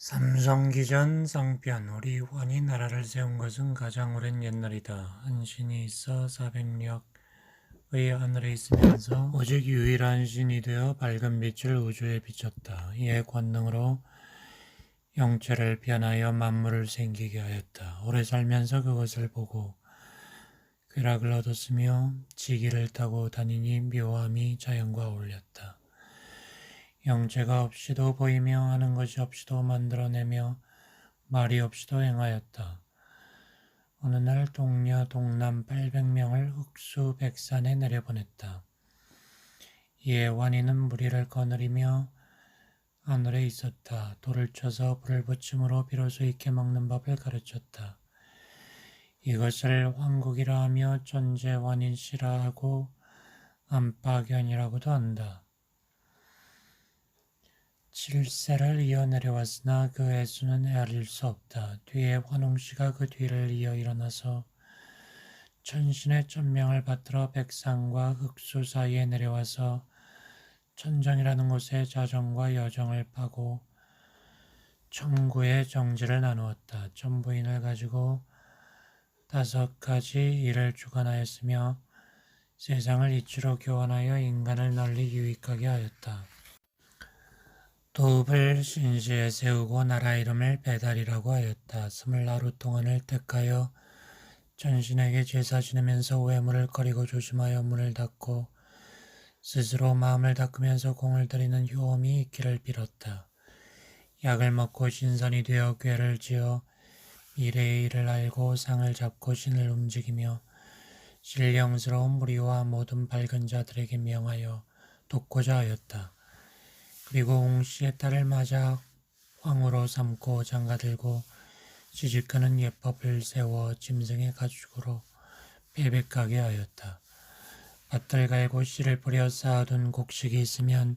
삼성기전 쌍편 우리 환이 나라를 세운 것은 가장 오랜 옛날이다. 한 신이 있어 400력의 하늘에 있으면서 오직 유일한 신이 되어 밝은 빛을 우주에 비췄다. 이의 권능으로 영체를 변하여 만물을 생기게 하였다. 오래 살면서 그것을 보고 쾌락을 얻었으며 지기를 타고 다니니 묘함이 자연과 어울렸다. 영체가 없이도 보이며 하는 것이 없이도 만들어내며 말이 없이도 행하였다. 어느 날 동려 동남 800명을 흑수백산에 내려보냈다. 이에 완이는 무리를 거느리며 하늘에 있었다. 돌을 쳐서 불을 붙임으로 비로소 익혀 먹는 법을 가르쳤다. 이것을 황국이라 하며 천재완인시라 하고 안파견이라고도 한다. 7세를 이어 내려왔으나 그 애수는 헤아릴 수 없다. 뒤에 환웅씨가 그 뒤를 이어 일어나서 천신의 천명을 받들어 백상과 흑수 사이에 내려와서 천정이라는 곳에 자정과 여정을 파고 천구의 정지를 나누었다. 천부인을 가지고 5가지 일을 주관하였으며 세상을 이치로 교환하여 인간을 널리 유익하게 하였다. 도읍을 신시에 세우고 나라 이름을 배달이라고 하였다. 20하루 동안을 택하여 천신에게 제사 지내면서 외물을 거리고 조심하여 문을 닫고 스스로 마음을 닦으면서 공을 들이는 효험이 있기를 빌었다. 약을 먹고 신선이 되어 궤를 지어 미래의 일을 알고 상을 잡고 신을 움직이며 신령스러운 무리와 모든 밝은 자들에게 명하여 돕고자 하였다. 그리고 웅씨의 딸을 맞아 황후로 삼고 장가들고 시집가는 예법을 세워 짐승의 가축으로 배백하게 하였다. 밭을 갈고 씨를 뿌려 쌓아둔 곡식이 있으면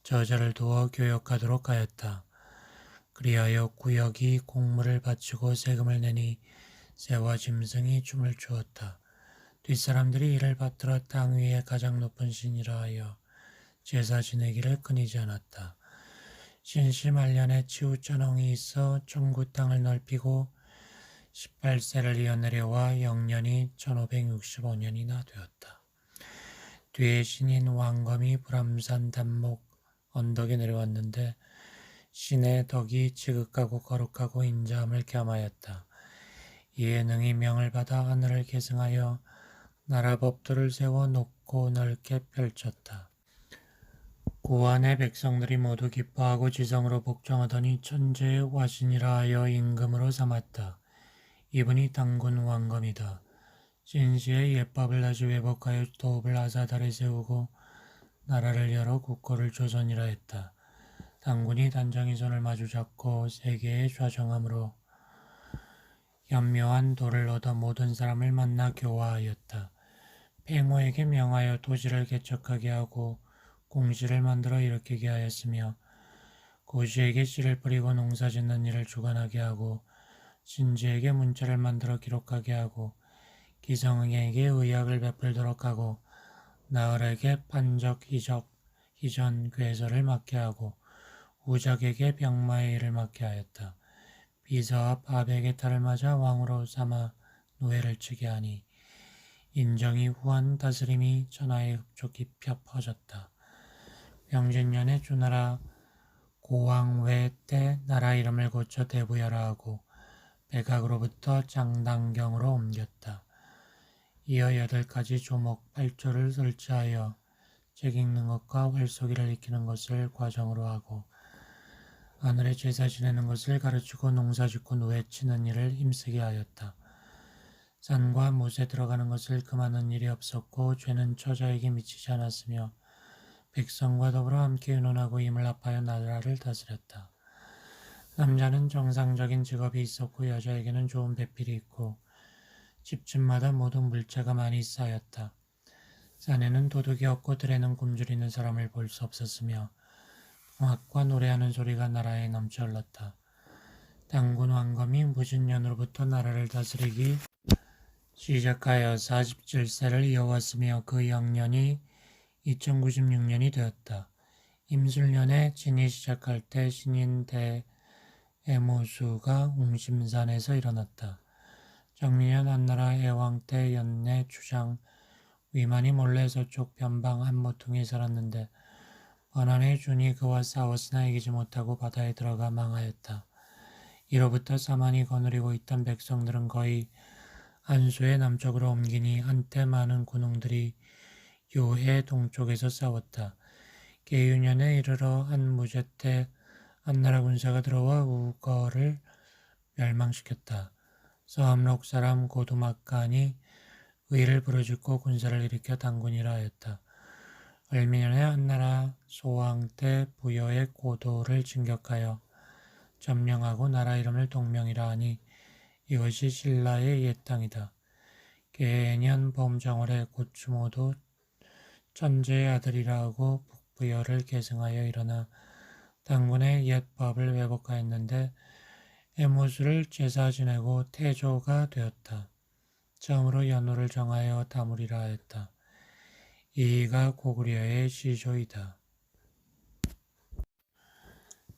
저절을 두어 교역하도록 하였다. 그리하여 구역이 공물을 바치고 세금을 내니 새와 짐승이 춤을 추었다. 뒷사람들이 이를 받들어 땅 위에 가장 높은 신이라 하여 제사 지내기를 끊이지 않았다. 신시 말년에 치우전홍이 있어 천구 땅을 넓히고 18세를 이어 내려와 영년이 1565년이나 되었다. 뒤에 신인 왕검이 불암산 단목 언덕에 내려왔는데 신의 덕이 지극하고 거룩하고 인자함을 겸하였다. 이에 능히 명을 받아 하늘을 계승하여 나라 법도를 세워 높고 넓게 펼쳤다. 고안의 백성들이 모두 기뻐하고 지성으로 복종하더니 천재의 와신이라 하여 임금으로 삼았다. 이분이 당군 왕검이다. 진시의 예법을 다시 회복하여 도읍을 아사달에 세우고 나라를 열어 국고를 조선이라 했다. 당군이 단정히 손을 마주잡고 세계에 좌정함으로 연묘한 도를 얻어 모든 사람을 만나 교화하였다. 팽호에게 명하여 도시를 개척하게 하고 공시를 만들어 일으키게 하였으며 고시에게 씨를 뿌리고 농사 짓는 일을 주관하게 하고 신지에게 문자를 만들어 기록하게 하고 기성에게 의학을 베풀도록 하고 나흘에게 판적, 희전, 괴설을 맡게 하고 우적에게 병마의 일을 맡게 하였다. 비서와 바백의 탈을 맞아 왕으로 삼아 노예를 치게 하니 인정이 후한 다스림이 천하에 흡족히 펴 퍼졌다. 병진년에 주나라 고왕외 때 나라 이름을 고쳐 대부여라 하고 백악으로부터 장당경으로 옮겼다. 이어 8가지 조목 8조를 설치하여 책 읽는 것과 활쏘기를 익히는 것을 과정으로 하고 하늘에 제사 지내는 것을 가르치고 농사짓고 노예 치는 일을 힘쓰게 하였다. 산과 못에 들어가는 것을 금하는 일이 없었고 죄는 처자에게 미치지 않았으며 백성과 더불어 함께 의논하고 힘을 합하여 나라를 다스렸다. 남자는 정상적인 직업이 있었고 여자에게는 좋은 배필이 있고 집집마다 모두 물자가 많이 쌓였다. 산에는 도둑이 없고 들에는 굶주리는 사람을 볼 수 없었으며 풍악과 노래하는 소리가 나라에 넘쳐 흘렀다. 당군 왕검이 무신년으로부터 나라를 다스리기 시작하여 47세를 이어왔으며 그 영년이 2096년이 되었다. 임술년에 진이 시작할 때 신인 에모수가 웅심산에서 일어났다. 정민현 한나라 애왕 때 연내 주장 위만이 몰래 서쪽 변방 한 모퉁이에 살았는데 번안의 준이 그와 싸웠으나 이기지 못하고 바다에 들어가 망하였다. 이로부터 사만이 거느리고 있던 백성들은 거의 안수의 남쪽으로 옮기니 한때 많은 군웅들이 요해 동쪽에서 싸웠다. 계유년에 이르러 한무제 때 한나라 군사가 들어와 우거를 멸망시켰다. 서암록 사람 고두막간이 의를 부르짖고 군사를 일으켜 당군이라 하였다. 을미년에 한나라 소왕 때 부여의 고도를 진격하여 점령하고 나라 이름을 동명이라 하니 이것이 신라의 옛 땅이다. 계년 범정월에 고추모도 천재의 아들이라 하고 북부여를 계승하여 일어나 당군의 옛 법을 회복하였는데 에모수를 제사 지내고 태조가 되었다. 처음으로 연호를 정하여 다물이라 하였다. 이가 고구려의 시조이다.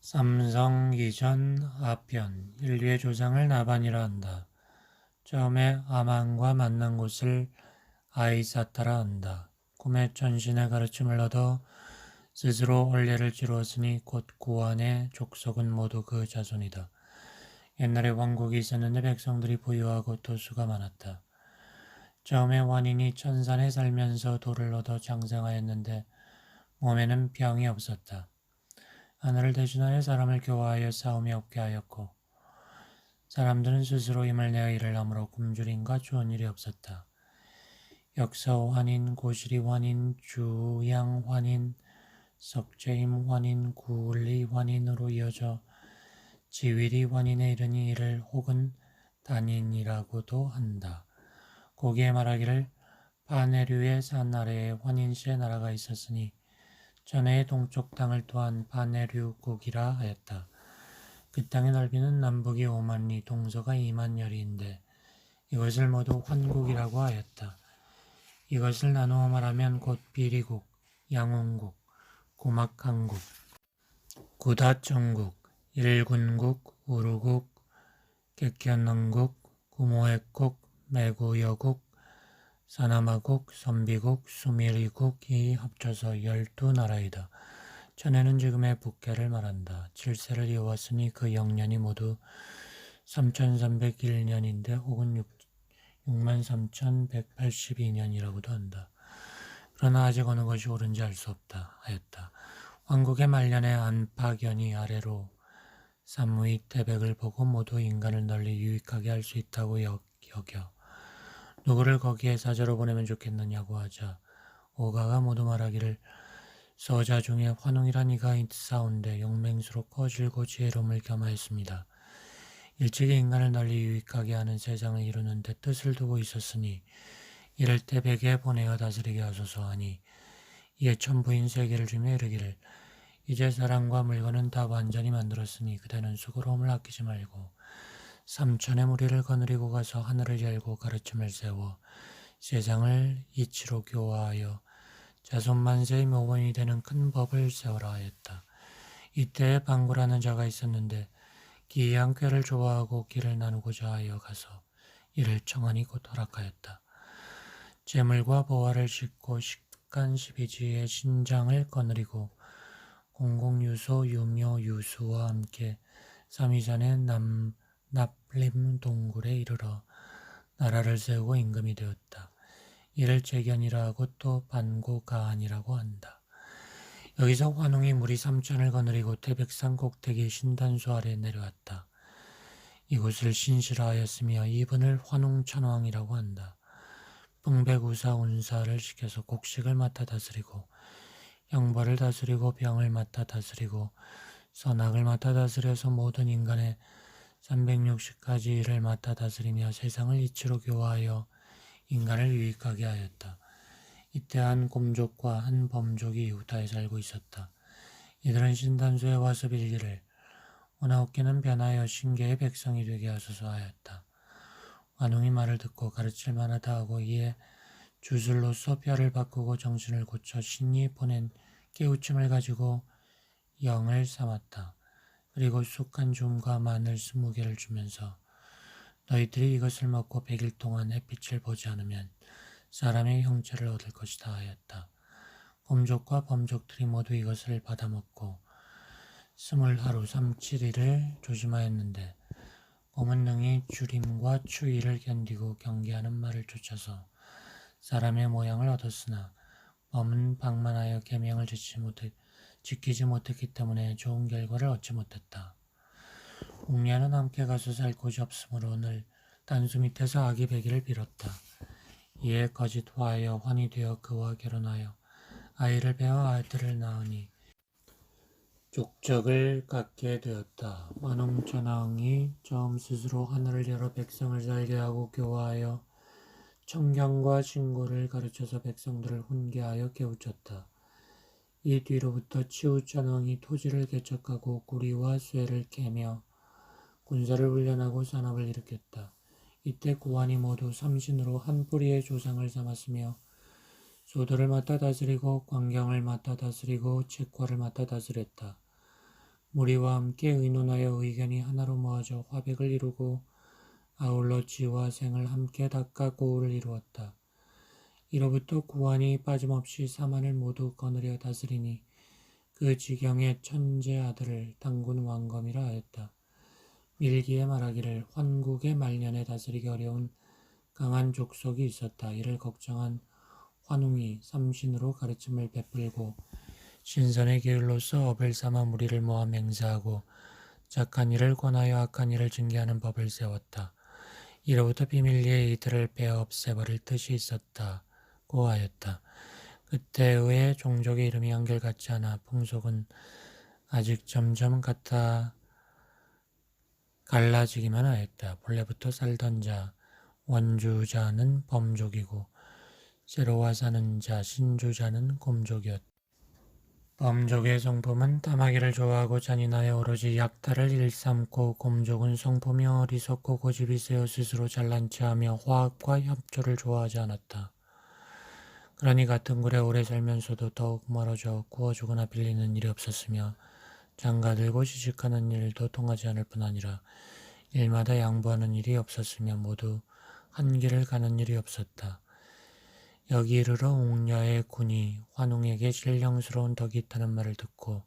삼성 이전 아편 인류의 조상을 나반이라 한다. 처음에 아만과 만난 곳을 아이사타라 한다. 꿈에 천신의 가르침을 얻어 스스로 원례를 지루었으니 곧 구원의 족속은 모두 그 자손이다. 옛날에 왕국이 있었는데 백성들이 부유하고 도수가 많았다. 처음에 완인이 천산에 살면서 돌을 얻어 장생하였는데 몸에는 병이 없었다. 하늘을 대신하여 사람을 교화하여 싸움이 없게 하였고 사람들은 스스로 힘을 내어 일을 하므로 굶주림과 좋은 일이 없었다. 역서 환인, 고시리 환인, 주양 환인, 석재임 환인, 구울리 환인으로 이어져 지위리 환인에 이르니 이를 혹은 단인이라고도 한다. 거기에 말하기를 바네류의 산 아래에 환인시의 나라가 있었으니 전해의 동쪽 땅을 또한 바네류국이라 하였다. 그 땅의 넓이는 남북이 5만 리, 동서가 2만 여리인데 이것을 모두 환국이라고 하였다. 이것을 나누어 말하면 곧 비리국, 양원국, 고막항국, 구다천국, 일군국, 우루국, 객견왕국, 구모해국, 매구여국, 사나마국, 선비국, 수미리국이 합쳐서 12나라이다. 전에는 지금의 북계를 말한다. 7세를 이어왔으니 그 영년이 모두 3301년인데 혹은 63,182년이라고도 한다. 그러나 아직 어느 것이 옳은지 알 수 없다 하였다. 왕국의 말년에 안파견이 아래로 삼무이 태백을 보고 모두 인간을 널리 유익하게 할 수 있다고 여겨 누구를 거기에 사자로 보내면 좋겠느냐고 하자 오가가 모두 말하기를 서자 중에 환웅이란 이가 있사온데 용맹수로 거칠고 지혜로움을 겸하였습니다. 일찍이 인간을 널리 유익하게 하는 세상을 이루는 데 뜻을 두고 있었으니 이럴 때 백에 보내어 다스리게 하소서 하니 이에 천부인 세계를 주며 이르기를 이제 사람과 물건은 다 완전히 만들었으니 그대는 수고로움을 아끼지 말고 삼천의 무리를 거느리고 가서 하늘을 열고 가르침을 세워 세상을 이치로 교화하여 자손 만세의 묘본이 되는 큰 법을 세우라 하였다. 이때에 방구라는 자가 있었는데 기이한 꾀를 좋아하고 길을 나누고자 하여 가서 이를 청하니 곧 허락하였다. 재물과 보화를 싣고 식간 12지의 신장을 거느리고 공공유소 유묘 유수와 함께 삼위산의 납림 동굴에 이르러 나라를 세우고 임금이 되었다. 이를 재견이라 하고 또 반고가한이라고 한다. 여기서 환웅이 무리 3천을 거느리고 태백산 꼭대기 신단수 아래 내려왔다. 이곳을 신시라 하였으며 이분을 환웅천왕이라고 한다. 풍백우사 운사를 시켜서 곡식을 맡아 다스리고 형벌을 다스리고 병을 맡아 다스리고 선악을 맡아 다스려서 모든 인간의 360가지 일을 맡아 다스리며 세상을 이치로 교화하여 인간을 유익하게 하였다. 이때 한 곰족과 한 범족이 유다에 살고 있었다. 이들은 신단수에 와서 빌기를 오나옵기는 변하여 신계의 백성이 되게 하소서 하였다. 환웅이 말을 듣고 가르칠 만하다 하고 이에 주술로서 뼈를 바꾸고 정신을 고쳐 신이 보낸 깨우침을 가지고 영을 삼았다. 그리고 쑥한 줌과 마늘 20개를 주면서 너희들이 이것을 먹고 100일 동안 햇빛을 보지 않으면 사람의 형체를 얻을 것이다 하였다. 곰족과 범족들이 모두 이것을 받아먹고 20하루 37일을 조심하였는데 곰은 능히 주림과 추위를 견디고 경계하는 말을 쫓아서 사람의 모양을 얻었으나 범은 방만하여 계명을 지키지 못했기 때문에 좋은 결과를 얻지 못했다. 옥냐는 함께 가서 살 곳이 없으므로 늘 단수 밑에서 아기 베기를 빌었다. 이에 거짓 화하여 환이 되어 그와 결혼하여 아이를 베어 아들을 낳으니 족적을 갖게 되었다. 완홍천왕이 처음 스스로 하늘을 열어 백성을 살게 하고 교화하여 청경과 신고를 가르쳐서 백성들을 훈계하여 깨우쳤다. 이 뒤로부터 치우천왕이 토지를 개척하고 구리와 쇠를 캐며 군사를 훈련하고 산업을 일으켰다. 이때 고환이 모두 삼신으로 한 뿌리의 조상을 삼았으며 소도를 맡아 다스리고 광경을 맡아 다스리고 책과를 맡아 다스렸다. 무리와 함께 의논하여 의견이 하나로 모아져 화백을 이루고 아울러 지와 생을 함께 닦아 고우를 이루었다. 이로부터 고환이 빠짐없이 사만을 모두 거느려 다스리니 그 지경의 천재 아들을 당군 왕검이라 하였다. 밀기에 말하기를 환국의 말년에 다스리기 어려운 강한 족속이 있었다. 이를 걱정한 환웅이 삼신으로 가르침을 베풀고 신선의 기율로서 업을 삼아 무리를 모아 맹세하고 착한 일을 권하여 악한 일을 징계하는 법을 세웠다. 이로부터 비밀리에 이들을 베어 없애버릴 뜻이 있었다고 하였다. 그때의 종족의 이름이 한결같지 않아 풍속은 아직 점점 갈라지기만 하였다. 본래부터 살던 자, 원주자는 범족이고 새로와 사는 자, 신주자는 곰족이었다. 범족의 성품은 탐하기를 좋아하고 잔인하여 오로지 약탈을 일삼고 곰족은 성품이 어리석고 고집이 세어 스스로 잘난 체하며 화합과 협조를 좋아하지 않았다. 그러니 같은 굴에 오래 살면서도 더욱 멀어져 구워주거나 빌리는 일이 없었으며 장가들고 시집가는 일도 통하지 않을 뿐 아니라 일마다 양보하는 일이 없었으며 모두 한 길을 가는 일이 없었다. 여기 이르러 옥녀의 군이 환웅에게 신령스러운 덕이 있다는 말을 듣고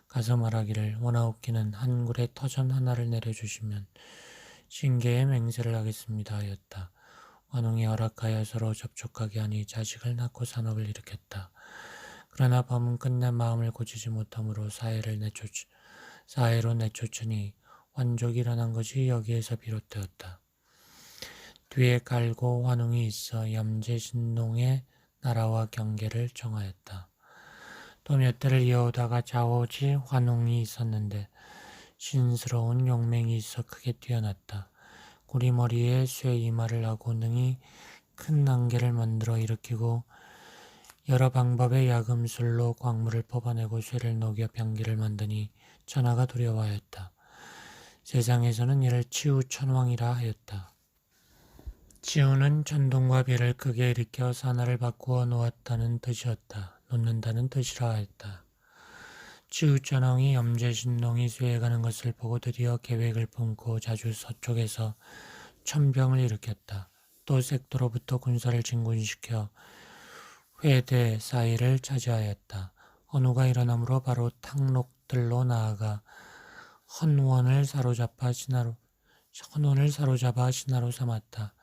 가서 말하기를 원하옵기는 한 굴에 터전 하나를 내려주시면 신계의 맹세를 하겠습니다 하였다. 환웅이 허락하여 서로 접촉하게 하니 자식을 낳고 산업을 일으켰다. 그러나 범은 끝내 마음을 고치지 못하므로 사해로 내쫓으니 환족이 일어난 것이 여기에서 비롯되었다. 뒤에 갈고 환웅이 있어 염제신농의 나라와 경계를 정하였다. 또 몇 대를 이어오다가 자오지 환웅이 있었는데 신스러운 용맹이 있어 크게 뛰어났다. 구리머리에 쇠 이마를 하고 능히 큰 안개를 만들어 일으키고 여러 방법의 야금술로 광물을 뽑아내고 쇠를 녹여 병기를 만드니 천하가 두려워하였다. 세상에서는 이를 치우천왕이라 하였다. 치우는 천둥과 비를 크게 일으켜 산하를 바꾸어 놓았다는 뜻이었다. 놓는다는 뜻이라 하였다. 치우천왕이 염제신농이 쇠해가는 것을 보고 드디어 계획을 품고 자주 서쪽에서 천병을 일으켰다. 또 색도로부터 군사를 진군시켜 회대 사이를 차지하였다. 헌우가 일어나므로 바로 탕록들로 나아가 헌원을 사로잡아 신하로 삼았다.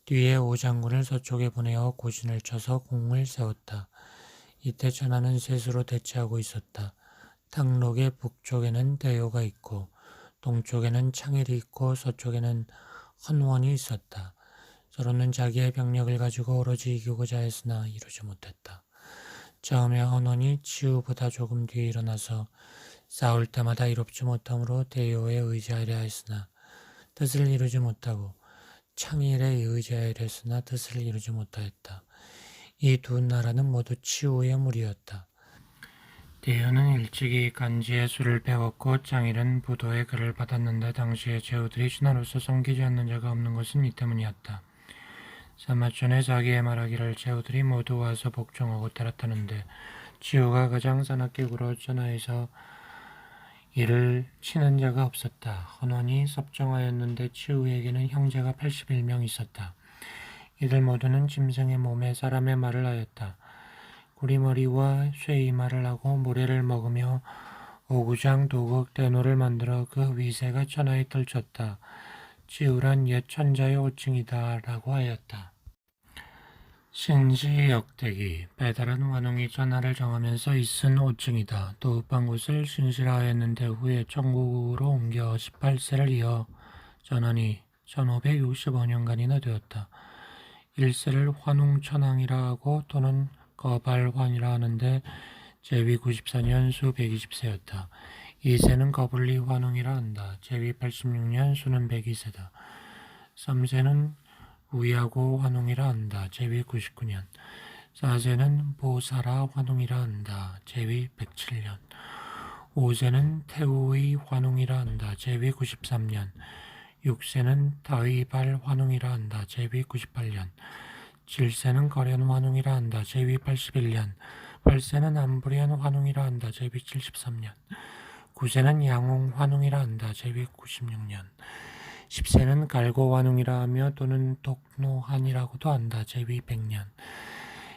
뒤에 오장군을 서쪽에 보내어 고신을 쳐서 공을 세웠다. 이때 천하는 셋으로 대치하고 있었다. 탕록의 북쪽에는 대요가 있고 동쪽에는 창일이 있고 서쪽에는 헌원이 있었다. 서로는 자기의 병력을 가지고 오로지 이기고자 했으나 이루지 못했다. 처음에 헌원이 치우보다 조금 뒤에 일어나서 싸울 때마다 이롭지 못하므로 대요에 의지하려 했으나 뜻을 이루지 못하고 창일에 의지하려 했으나 뜻을 이루지 못하였다. 이 두 나라는 모두 치우의 무리였다. 대요는 일찍이 간지의 수를 배웠고 창일은 부도의 글을 받았는데 당시에 제후들이 신하로서 섬기지 않는 자가 없는 것은 이 때문이었다. 사마천의 자기의 말하기를 제후들이 모두 와서 복종하고 따랐다는데 치우가 가장 사납게 굴어 천하에서 이를 치는 자가 없었다. 헌원이 섭정하였는데 치우에게는 형제가 81명 있었다. 이들 모두는 짐승의 몸에 사람의 말을 하였다. 구리머리와 쇠의 말을 하고 모래를 먹으며 오구장, 도극, 대노를 만들어 그 위세가 천하에 떨쳤다. 치우란 옛 천자의 호칭이다 라고 하였다. 신시역대기 배달한 환웅이 천하를 정하면서 있은 호칭이다. 또 읍방 곳을 신시라하였는데 후에 천국으로 옮겨 18세를 이어 전하니 1565년간이나 되었다. 1세를 환웅천왕이라 하고 또는 거발환이라 하는데 제위 94년 수 120세였다. 2세는 거불리 환웅이라 한다. 제위 86년 수는 102세다. 3세는 우야고 환웅이라 한다. 제위 99년. 4세는 보사라 환웅이라 한다. 제위 107년. 5세는 태우의 환웅이라 한다. 제위 93년. 6세는 다의발 환웅이라 한다. 제위 98년. 7세는 거련 환웅이라 한다. 제위 81년. 8세는 안부련 환웅이라 한다. 제위 73년. 9세는 양홍 환웅이라 한다. 제위 96년. 10세는 갈고 환웅이라 하며 또는 독노한이라고도 한다. 제위 100년.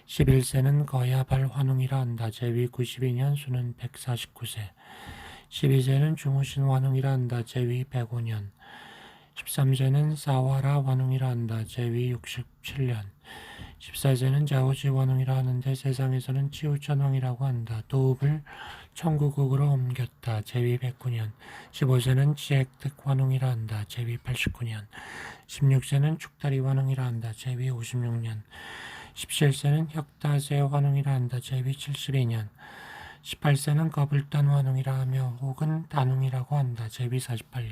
11세는 거야발 환웅이라 한다. 제위 92년 수는 149세. 12세는 중우신 환웅이라 한다. 제위 105년. 13세는 사와라 환웅이라 한다. 제위 67년. 14세는 자오지 환웅이라 하는데 세상에서는 치우천왕이라고 한다. 도읍을 천구국으로 옮겼다. 제위 109년. 15세는 지액득 환웅이라 한다. 제위 89년. 16세는 축다리 환웅이라 한다. 제위 56년. 17세는 혁다세 환웅이라 한다. 제위 72년. 18세는 거불단 환웅이라 하며 혹은 단웅이라고 한다. 제위 48년.